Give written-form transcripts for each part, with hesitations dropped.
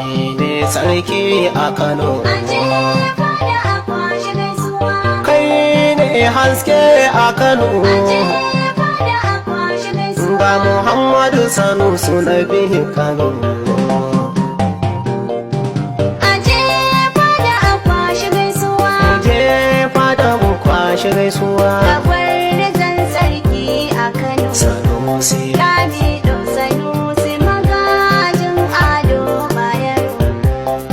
ne sarki a Kano. Aje fada a kwashe gaisuwa. Kai ne haske a Kano. Aje fada a kwashe gaisuwa. Ga Muhammadu Sanusi na biyu Kano. Aje fada a kwashe gaisuwa. Je fada mu kwashe gaisuwa. Gwarzon sarki a Kano. Sanusi. Lamido Sanusi magajin Ado Bayero.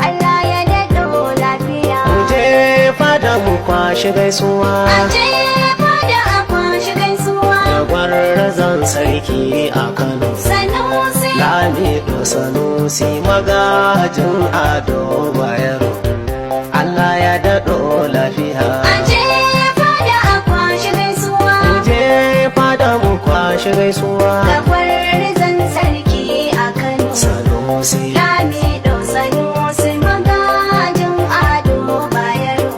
Allah ya daɗo lafiya. Je fada mu kwashe gaisuwa. Aje fada a kwashe gaisuwa. Da gwarzon sarki a Kano. Sanusi. Lamido Sanusi magajin Ado Bayero. Allah ya daɗo lafiya. Aje fada a kwashe gaisuwa. Je fada mu kwashe gaisuwa. Da gwarzon sarki a Kano. Sanusi. Lamido Sanusi magajin Ado Bayero.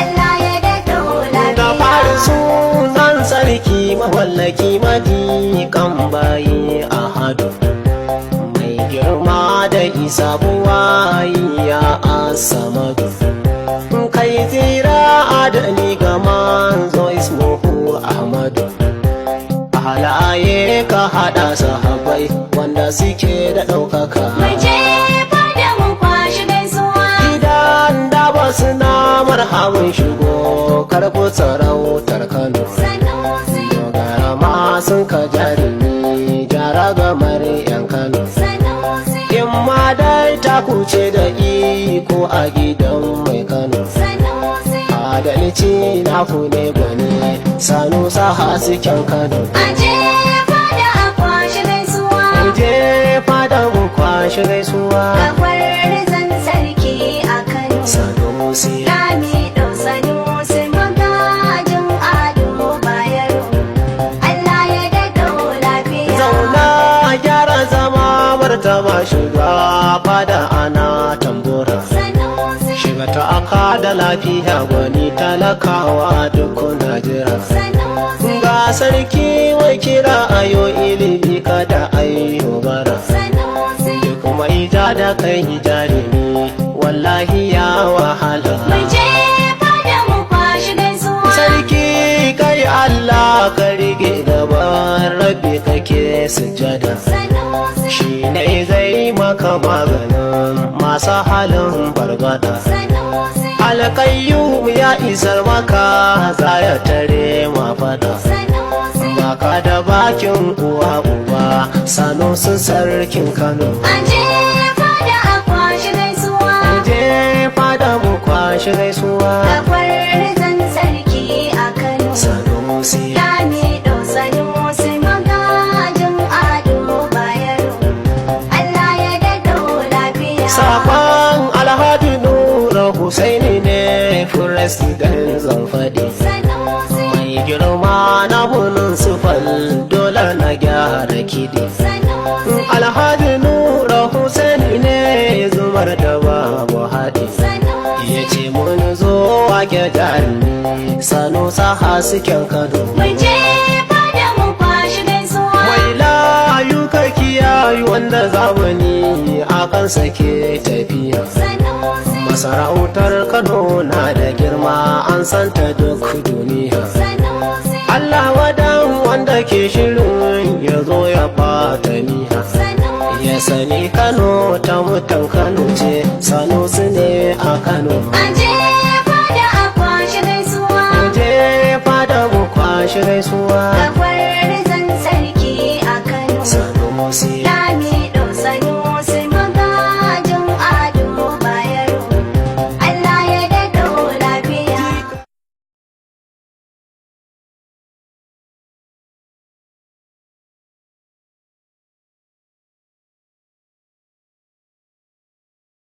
Allah ya daɗo Da lafiya. fari sunan sarki mawallaki kan bayi a hadu. Mai girma da isa buwayi ya asamadu. Kai tira adali ga manzo ismuhu Ahmadu. A halaye ka haɗa sahabbai wanda suke da ɗaukaka. Mai je fada mu kwashe gaisuwa. Gidan da ba su na marhabin shigo karɓo sarautar Kano. Sanusi. Dogara ma sun ka jarumi gyara gamar 'yan Kano. Sanusi. In ma dai ta kuce da iko a gidan mai Kano. Sanusi. Adalci na ku ne gwani Sanusi hasken Kano. Aje fada a kwashe gaisuwa. Je fada mu kwashe gaisuwa. Ga gwarzon sarki a Kano. Sanusi. Lamido Sanusi magajin Ado Bayero. Allah ya daɗo lafiya. Zauna gyara zama martaba shiga fada ana tambura. Sanusi. Shiga ta aka da lafiya gwani talakawa duk Najeriya. Sanusi. Ga sarki wai kira ayo ilimi kada ayo bara. Sanusi. Duk mai ja da kai jarumi wallahi ya wahala. Mai je fada mu kwashe gaisuwa. Sarki kai Allah ka rike gaban rabbi kake sujada. Sanusi. Shi ne zai maka maganin masu halin barbada. Sanusi. Alƙayyum ya isar maka za ya tare ma fada. Sanusi. Baka da bakin uwa uba Sanusi sarkin Kano. Aje fada a kwashe gaisuwa. Je fada mu kwashe gaisuwa. Ga gwarzon sarki a Kano. Sanusi. Lamido Sanusi magajin Ado Bayero. Allah ya daɗo lafiya. Sakon Alhaji Nura Husaini ne Firastidan zan faɗi. Sanusi. Mai girma na bunin sufal dole na gyara kidi. Sanusi. Alhaji Nura Husaini ne zumar da babu haɗi. Sanusi. Ya ce mun zo wake jarumi Sanusi hasken Kano. Mai je fada mu kwashe gaisuwa. Mai layu ka kiyayi wanda zamani akan sake tafiya. Sanusi. Masarautar Kano na da girma an santa duk duniya. Sanusi. Allah wadan wanda ke shirin ya zo ya fata miya. Sanusi. Ya sani Kano ta mutan Kano ce Sanusi ne a Kano. Aje